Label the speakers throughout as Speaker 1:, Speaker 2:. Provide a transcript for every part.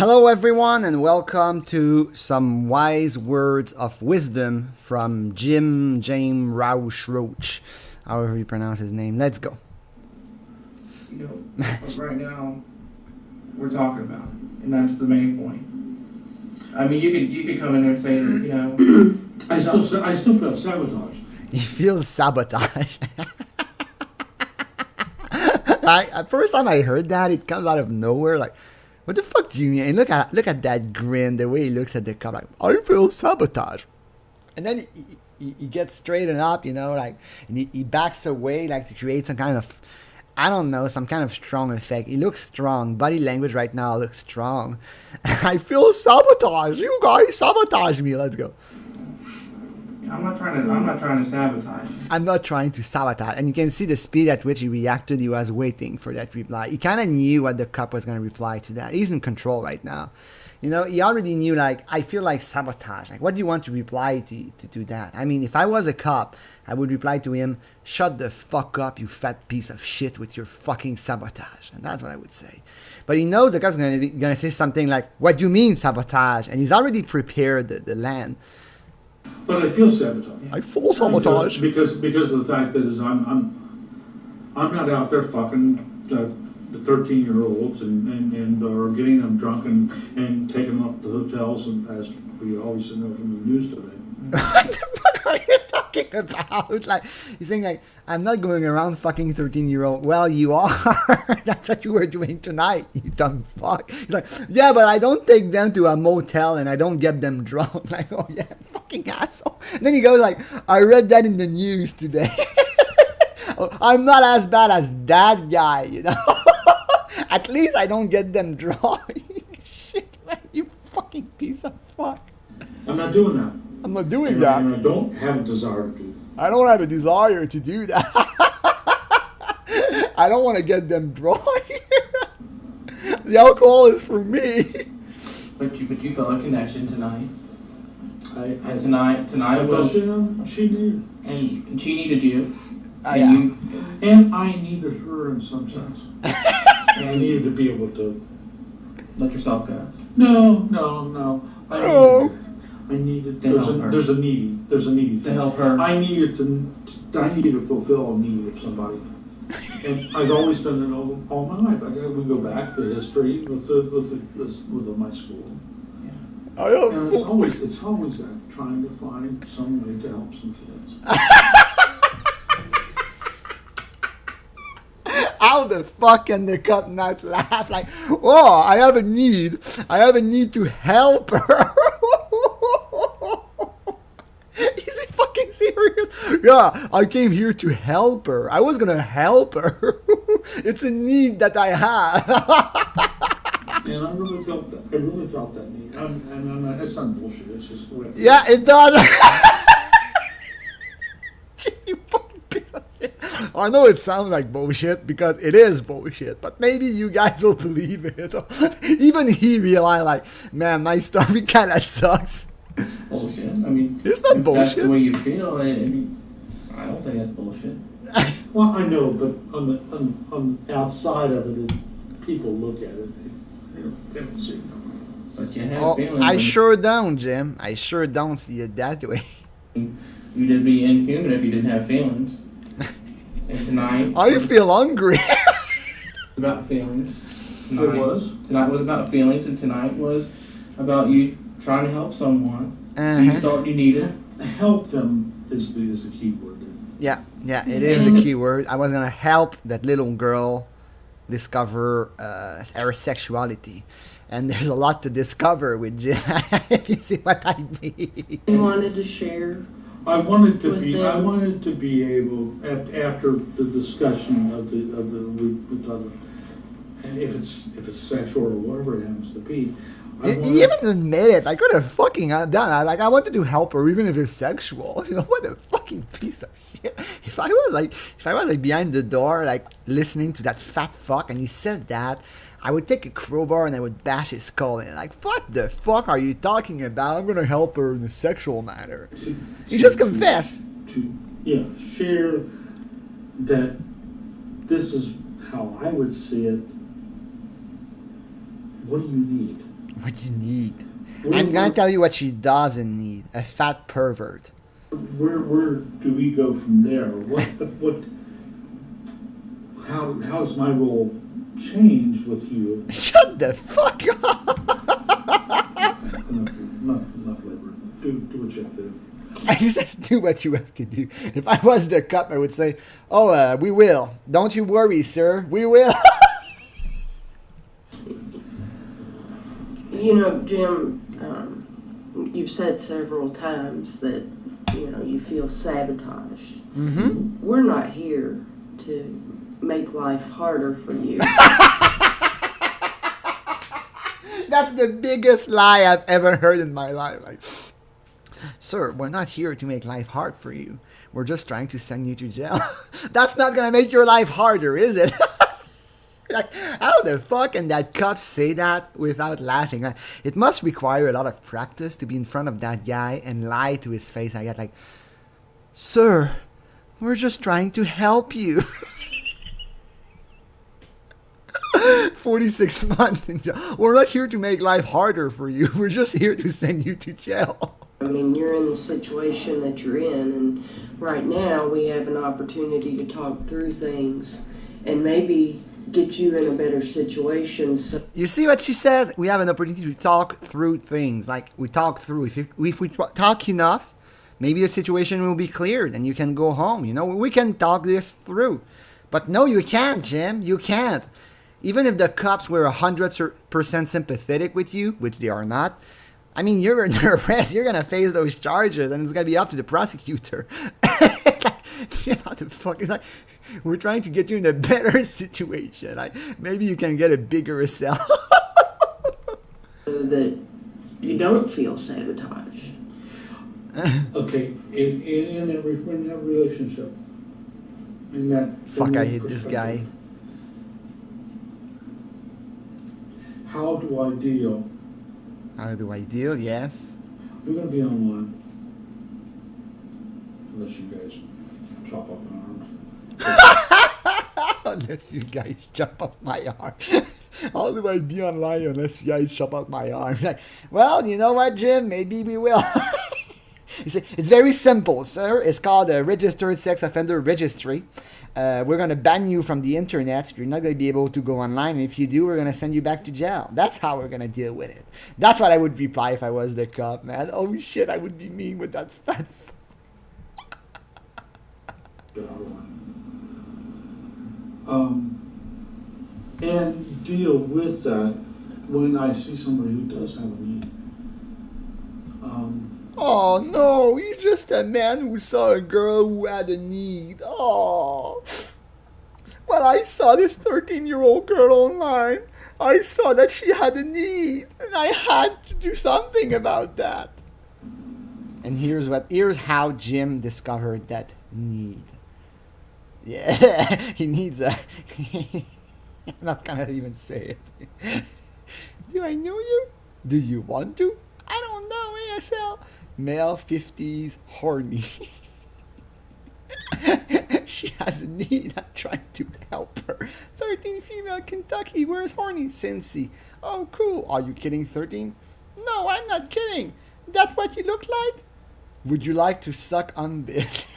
Speaker 1: Hello, everyone, and welcome to some wise words of wisdom from James Rauch, however you pronounce his name. Let's go.
Speaker 2: Right now, we're talking about it, and that's the main point. I mean, you could come in there and say,
Speaker 3: I still feel sabotaged.
Speaker 1: He feels sabotaged. First time I heard that, it comes out of nowhere. Like, what the fuck do you mean? And look at that grin, the way he looks at the cup. Like, I feel sabotaged. And then he gets straightened up, and he backs away, like, to create some kind of, I don't know, some kind of strong effect. He looks strong. Body language right now looks strong. I feel sabotaged. You guys sabotage me. Let's go.
Speaker 2: I'm not trying to sabotage you.
Speaker 1: I'm not trying to sabotage. And you can see the speed at which he reacted. He was waiting for that reply. He kind of knew what the cup was going to reply to that. He's in control right now. He already knew, like, I feel like sabotage. Like, what do you want to reply to that? I mean, if I was a cop, I would reply to him, shut the fuck up, you fat piece of shit, with your fucking sabotage. And that's what I would say. But he knows the cop's going to say something like, what do you mean sabotage? And he's already prepared the land.
Speaker 3: But I feel sabotage.
Speaker 1: I feel sabotage.
Speaker 3: Because of the fact that I'm not out there fucking the 13-year-olds and or getting them drunk and taking them up to hotels, and as we always know from the news today.
Speaker 1: What the fuck are you talking about? Like, he's saying, like, I'm not going around fucking 13-year-old. Well, you are. That's what you were doing tonight, you dumb fuck. He's like, yeah, but I don't take them to a motel and I don't get them drunk. Like, oh yeah, fucking asshole. And then he goes like, I read that in the news today. I'm not as bad as that guy, At least I don't get them drunk. Shit, man, you fucking piece of fuck.
Speaker 3: I'm not doing that.
Speaker 1: I'm not doing
Speaker 3: and
Speaker 1: that.
Speaker 3: And I don't have a desire to do that.
Speaker 1: I don't have a desire to do that. I don't want to get them drunk. The alcohol is for me.
Speaker 2: But you felt a connection tonight.
Speaker 3: I
Speaker 2: Tonight was,
Speaker 3: she needed,
Speaker 2: and she needed you.
Speaker 1: Yeah.
Speaker 3: And I needed her in some sense. And I needed to be able to
Speaker 2: Let yourself go.
Speaker 3: No. I needed.
Speaker 2: To help her.
Speaker 3: There's a needy
Speaker 2: To
Speaker 3: thing.
Speaker 2: help her.
Speaker 3: I needed to fulfill a need of somebody, and I've always done it all my life. We go back to history with my school, and it's always that, trying to find some way to help some kids.
Speaker 1: How the fuck can the cop not laugh? Like, oh, I have a need to help her. Is he fucking serious? Yeah, I came here to help her. I was gonna help her. It's a need that I have.
Speaker 3: And I really felt that need. And it's not bullshit. It's just the way.
Speaker 1: Yeah, it does. You fucking piece of shit. I know it sounds like bullshit because it is bullshit, but maybe you guys will believe it. Even he realized, like, man, my story kind of sucks.
Speaker 2: Bullshit. I mean,
Speaker 1: It's not
Speaker 2: if
Speaker 1: bullshit.
Speaker 2: That's the way you feel. I I don't think that's bullshit.
Speaker 3: Well, I know, but on the outside of it, people look at it. They don't see it.
Speaker 2: But you have
Speaker 1: Oh,
Speaker 2: feelings.
Speaker 1: I sure don't, Jim. I sure don't see it that way.
Speaker 2: You'd be inhuman if you didn't have feelings. And tonight.
Speaker 1: I feel hungry.
Speaker 2: About feelings.
Speaker 3: It was.
Speaker 2: Tonight was about feelings, and tonight was about you trying to help someone who you
Speaker 1: Uh-huh.
Speaker 2: thought you needed.
Speaker 3: Help them is the key word.
Speaker 1: Yeah, it is the key word. I was gonna help that little girl discover her sexuality. And there's a lot to discover with Jim, if you see what I mean.
Speaker 4: You wanted to share.
Speaker 3: I wanted to
Speaker 4: With
Speaker 3: be.
Speaker 4: them.
Speaker 3: I wanted to be able after the discussion of the we talked about, if it's sexual or whatever it happens to be.
Speaker 1: He even admitted it. I could have fucking done that. Like, I wanted to help her, even if it's sexual. What a fucking piece of shit. If I was like behind the door, like listening to that fat fuck, and he said that, I would take a crowbar and I would bash his skull in. Like, what the fuck are you talking about? I'm gonna help her in a sexual matter. You just confess.
Speaker 3: To share that this is how I would see it. What do you need?
Speaker 1: What you need. I'm gonna tell you what she doesn't need. A fat pervert.
Speaker 3: Where do we go from there? How does my role change with you?
Speaker 1: Shut the fuck up.
Speaker 3: Enough labor. Do what you have to do.
Speaker 1: I just do what you have to do. If I was the cop, I would say, "Oh, we will. Don't you worry, sir. We will."
Speaker 4: You know, Jim, you've said several times that, you know, you feel sabotaged.
Speaker 1: Mm-hmm.
Speaker 4: We're not here to make life harder for you.
Speaker 1: That's the biggest lie I've ever heard in my life. Like, sir, we're not here to make life hard for you. We're just trying to send you to jail. That's not going to make your life harder, is it? Like, how the fuck can that cop say that without laughing? Like, it must require a lot of practice to be in front of that guy and lie to his face. I get like, sir, we're just trying to help you. 46 months in jail. We're not here to make life harder for you. We're just here to send you to jail.
Speaker 4: I mean, you're in the situation that you're in, and right now we have an opportunity to talk through things and maybe get you in a better situation. So
Speaker 1: you see what she says? We have an opportunity to talk through things. Like, we talk through. If we talk enough, maybe the situation will be cleared and you can go home. You know, we can talk this through. But no, you can't, Jim. You can't. Even if the cops were 100% sympathetic with you, which they are not, I mean, you're under arrest. You're going to face those charges, and it's going to be up to the prosecutor. What the fuck? It's like, we're trying to get you in a better situation. Like, maybe you can get a bigger cell.
Speaker 4: that you don't feel sabotaged.
Speaker 3: Okay, in that relationship, in that...
Speaker 1: Fuck, I hate this guy.
Speaker 3: How do I deal?
Speaker 1: How do I deal? Yes.
Speaker 3: We're going to be online. Unless you guys chop up an arm.
Speaker 1: Unless you guys chop up my arm. How do I be online unless you guys chop up my arm? Like, well, you know what, Jim? Maybe we will. You see, it's very simple, sir. It's called a registered sex offender registry. We're going to ban you from the internet. You're not going to be able to go online. And if you do, we're going to send you back to jail. That's how we're going to deal with it. That's what I would reply if I was the cop, man. Oh, shit, I would be mean with that fat...
Speaker 3: And deal with that when I see somebody who does have a need.
Speaker 1: Oh no, he's just a man who saw a girl who had a need. Oh. Well, I saw this 13-year-old girl online. I saw that she had a need, and I had to do something about that. And here's how Jim discovered that need. Yeah, he needs a... I'm not gonna even say it. Do I know you? Do you want to? I don't know, ASL. Male 50s, horny. She has a need. I'm trying to help her. 13 female, Kentucky. Where's horny? Cincy. Oh, cool. Are you kidding, 13? No, I'm not kidding. That's what you look like? Would you like to suck on this?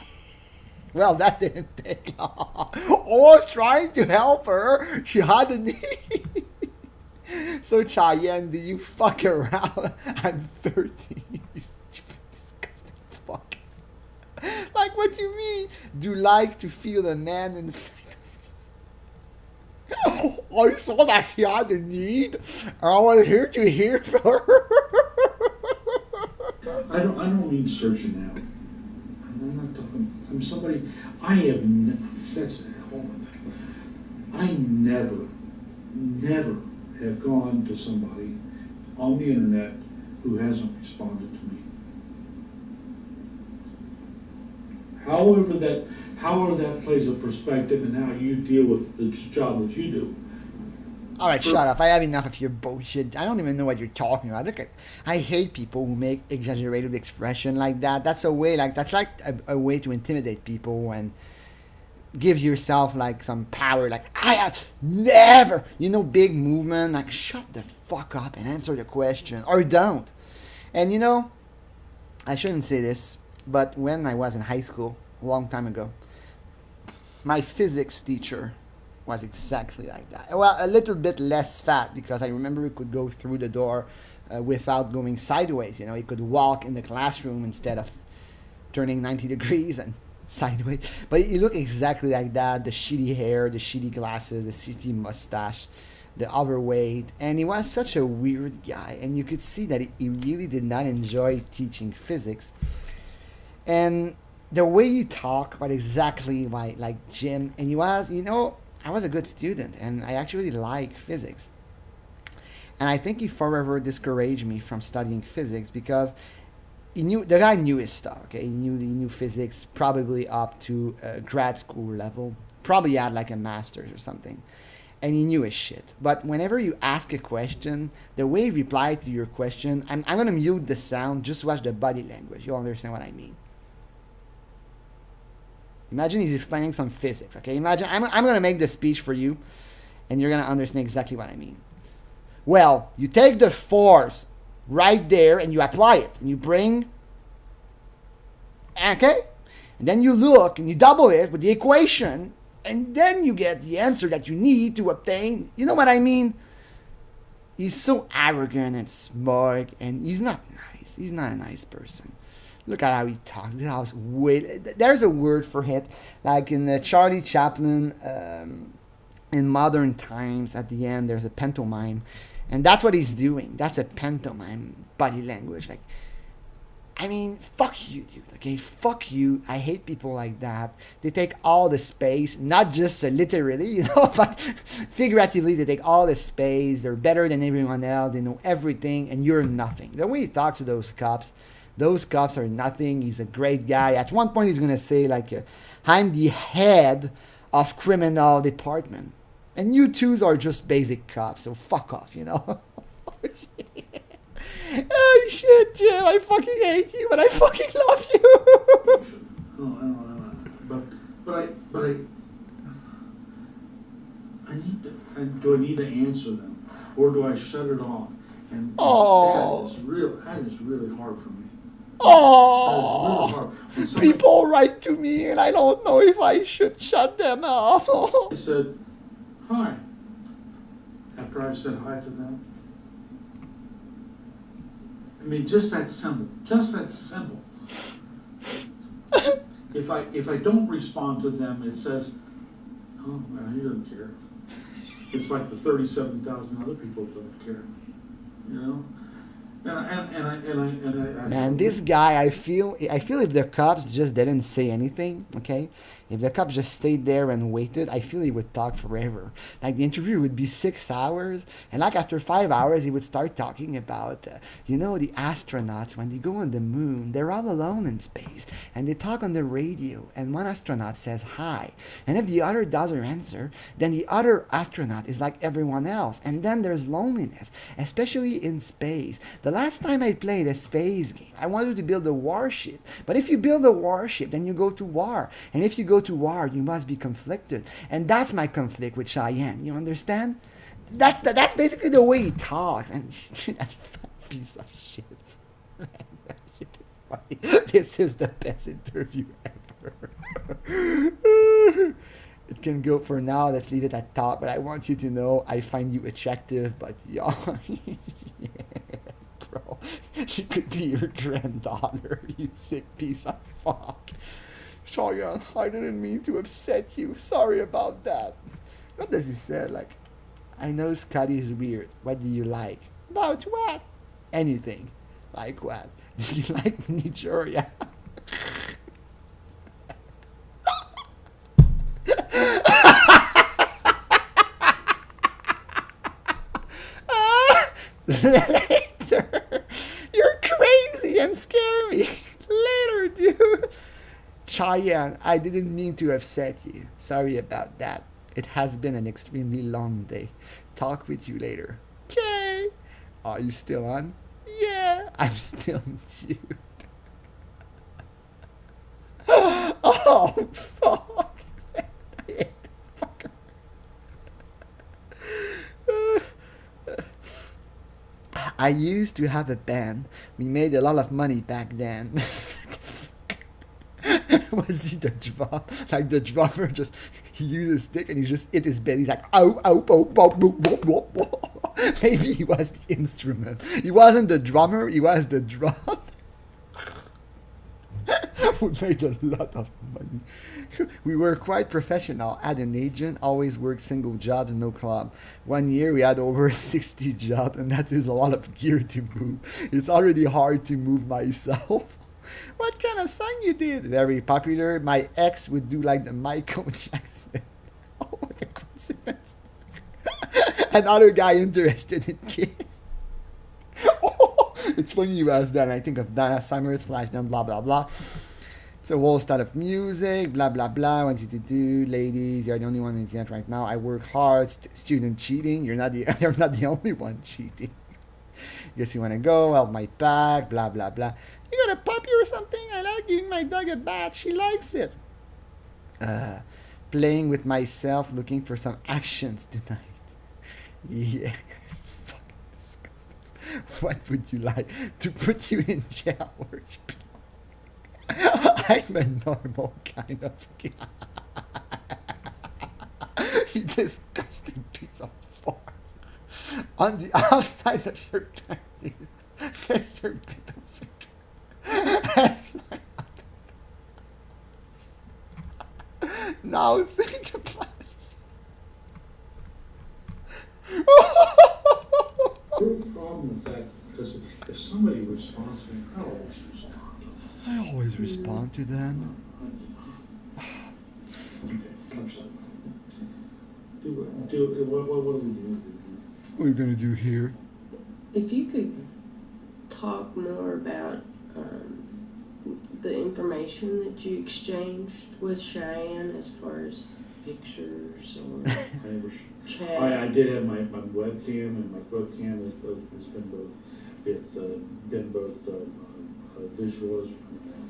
Speaker 1: Well, that didn't take long. I was trying to help her. She had a need. So, Cheyenne, do you fuck around? I'm 13. You stupid, disgusting fuck. Like, what you mean? Do you like to feel a man inside? I saw that he had a need. I was here to hear her.
Speaker 3: I don't mean searching out. I'm not talking. I'm somebody. That's a horrible thing. I never have gone to somebody on the internet who hasn't responded to me. However that plays a perspective in how you deal with the job that you do.
Speaker 1: All right, shut up. I have enough of your bullshit. I don't even know what you're talking about. Look, I hate people who make exaggerated expression like that. That's like a way to intimidate people. And give yourself like some power, like I have never, big movement, like shut the fuck up and answer the question, or don't. And I shouldn't say this, but when I was in high school a long time ago, my physics teacher was exactly like that. Well, a little bit less fat, because I remember he could go through the door without going sideways. He could walk in the classroom instead of turning 90 degrees and sideways. But he looked exactly like that. The shitty hair, the shitty glasses, the shitty mustache, the overweight. And he was such a weird guy. And you could see that he really did not enjoy teaching physics. And the way he talked was exactly like Jim. And he was, I was a good student. And I actually liked physics. And I think he forever discouraged me from studying physics, because the guy knew his stuff. Okay, he knew physics probably up to grad school level. Probably had like a master's or something, and he knew his shit. But whenever you ask a question, the way he replied to your question, I'm gonna mute the sound. Just watch the body language. You'll understand what I mean. Imagine he's explaining some physics. Okay, imagine I'm gonna make the speech for you, and you're gonna understand exactly what I mean. Well, you take the force right there and you apply it, and you bring, okay, and then you look and you double it with the equation, and then you get the answer that you need to obtain. You know what I mean? He's so arrogant and smart, and he's not nice. He's not a nice person. Look at how he talks. There's a word for it, like in Charlie Chaplin, in Modern Times, at the end there's a pantomime. And that's what he's doing. That's a pantomime body language. Like, I mean, fuck you, dude. Okay, fuck you. I hate people like that. They take all the space, not just literally, but figuratively. They take all the space. They're better than everyone else. They know everything, and you're nothing. The way he talks to those cops are nothing. He's a great guy. At one point, he's gonna say like, "I'm the head of criminal department. And you twos are just basic cops, so fuck off, Oh, shit, Jim, I fucking hate you, but I fucking love you.
Speaker 3: Do I need to answer them, or do I shut it off? And that is really hard for me.
Speaker 1: Oh, really people write to me, and I don't know if I should shut them off.
Speaker 3: I said hi. After I said hi to them. I mean, just that simple. Just that simple. If I don't respond to them, it says, "Oh, well, he doesn't care." It's like the 37,000 other people don't care,
Speaker 1: Man, this guy, I feel if the cops just didn't say anything, okay? If the cops just stayed there and waited, I feel he would talk forever. Like, the interview would be 6 hours, and like after 5 hours, he would start talking about, the astronauts, when they go on the moon, they're all alone in space, and they talk on the radio, and one astronaut says hi, and if the other doesn't answer, then the other astronaut is like everyone else, and then there's loneliness, especially in space. The last time I played a space game, I wanted to build a warship. But if you build a warship, then you go to war. And if you go to war, you must be conflicted. And that's my conflict with Cheyenne. You understand? That's basically the way he talks. And that's a piece of shit. Man, that shit is funny. This is the best interview ever. It can go for now. Let's leave it at top. But I want you to know I find you attractive, but yeah. Bro, she could be your granddaughter, you sick piece of fuck. Cheyenne, I didn't mean to upset you. Sorry about that. What does he say? Like, I know Scotty is weird. What do you like? About what? Anything. Like what? Do you like Nigeria? Later. You're crazy and scare me. Later, dude. Cheyenne, I didn't mean to upset you. Sorry about that. It has been an extremely long day. Talk with you later. Okay. Are you still on? Yeah, I'm still cute. Oh, fuck. I used to have a band. We made a lot of money back then. Was he the drum? Like the drummer just, he used his stick and he just hit his belly. He's like, ow, ow, ow, ow, ow, ow, ow, ow. Maybe he was the instrument. He wasn't the drummer, he was the drum. We made a lot of money. We were quite professional. Had an agent, always worked single jobs, no club. 1 year we had over 60 jobs, and that is a lot of gear to move. It's already hard to move myself. What kind of song you did? Very popular. My ex would do like the Michael Jackson. Oh, what a coincidence. Another guy interested in kids. Oh, it's funny you asked that. I think of Donna Summers, Flashdance, blah, blah, blah. It's a whole style of music, blah, blah, blah. I want you to do, ladies, you're the only one on the internet right now. I work hard, student cheating. You're not the only one cheating. Guess you want to go, help my back, blah, blah, blah. You got a puppy or something? I like giving my dog a bath. She likes it. Playing with myself, looking for some actions tonight. Yeah. Fucking disgusting. What would you like? To put you in jail or I'm a normal kind of guy. You disgusting piece of fart. On the outside of your panties, there's your bit of finger. Now think about it.
Speaker 3: The problem with that, because if somebody responds to me, I always respond to them.
Speaker 1: I always respond to them.
Speaker 3: Okay, I'm sorry. What do we do?
Speaker 1: What are you gonna do here?
Speaker 4: If you could talk more about the information that you exchanged with Cheyenne as far as pictures or chat.
Speaker 3: I did have my webcam, and my webcam has been both visual,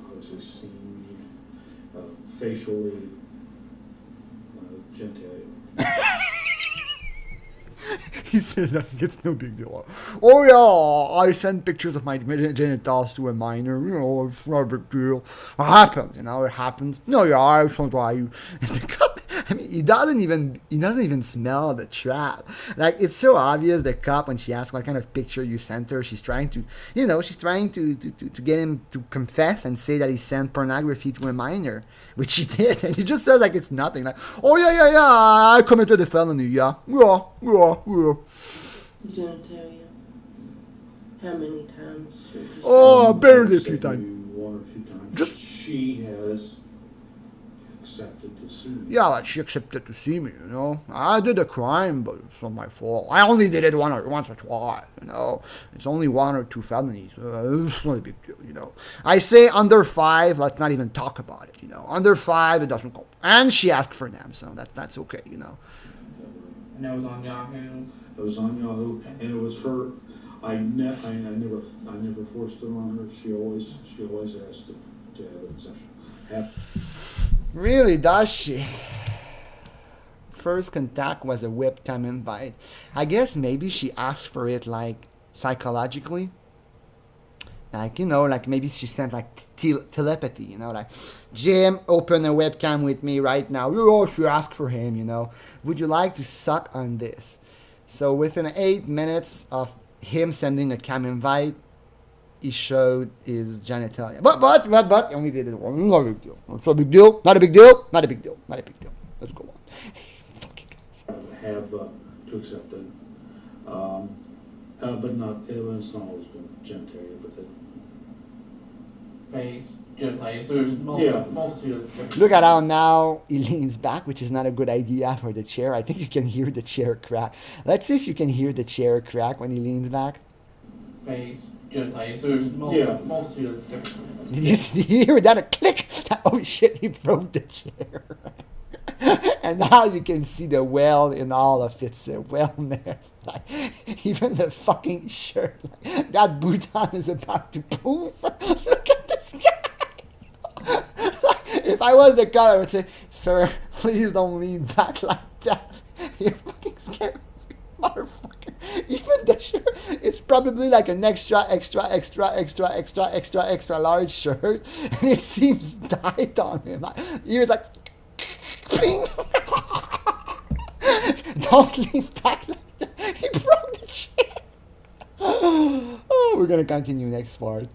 Speaker 3: obviously seen, facially, genitalia.
Speaker 1: He says that it's no big deal. Oh yeah, I send pictures of my genitals to a minor. You know, it's not a big deal. It happens, it happens. No, yeah, I don't why you. I mean, he doesn't even smell the trap. Like, it's so obvious. The cop, when she asks what kind of picture you sent her, she's trying to get him to confess and say that he sent pornography to a minor, which he did, and he just says like it's nothing. Like, oh yeah, I committed a felony. Yeah.
Speaker 4: You didn't tell you how many times?
Speaker 1: Oh, barely a few times.
Speaker 3: One or a few times.
Speaker 1: Just
Speaker 3: she has accepted to see me.
Speaker 1: Yeah, like she accepted to see me, I did a crime, but it's not my fault. I only did it once or twice, It's only 1 or 2 felonies. It's not a big deal, I say under 5, let's not even talk about it, Under 5, it doesn't go. And she asked for them, so that's okay,
Speaker 2: And that was on Yahoo.
Speaker 3: It was on Yahoo, and it was her. I never forced it on her. She always asked to have an exception.
Speaker 1: Really, does she? First contact was a webcam invite. I guess maybe she asked for it like psychologically. Like, like maybe she sent like telepathy, like, Jim, open a webcam with me right now. Oh, she asked for him, Would you like to suck on this? So within 8 minutes of him sending a cam invite, he showed his genitalia. But, only did it once. Not a big deal. It's a big deal. Not a big deal. Not a big deal. Not a big deal. Let's go on. Fucking guys.
Speaker 3: Have to accept it. But not, it's not always been genitalia, but
Speaker 2: Face, genitalia, so there's multitude of different.
Speaker 1: Look at how now he leans back, which is not a good idea for the chair. I think you can hear the chair crack. Let's see if you can hear the chair crack when he leans back.
Speaker 2: Face, genitalia, so there's multitude of different.
Speaker 1: Did you hear that? A click! Oh shit, he broke the chair. And now you can see the well in all of its wellness. Like, even the fucking shirt. Like, that bouton is about to poof. Look at this guy. If I was the guy, I would say, sir, please don't lean back like that. You're fucking scared, motherfucker. Even the shirt, it's probably like an extra large shirt, and it seems tight on him. Like, ears like, ping. Don't lean back like that. He broke the chair. Oh, we're gonna continue next part.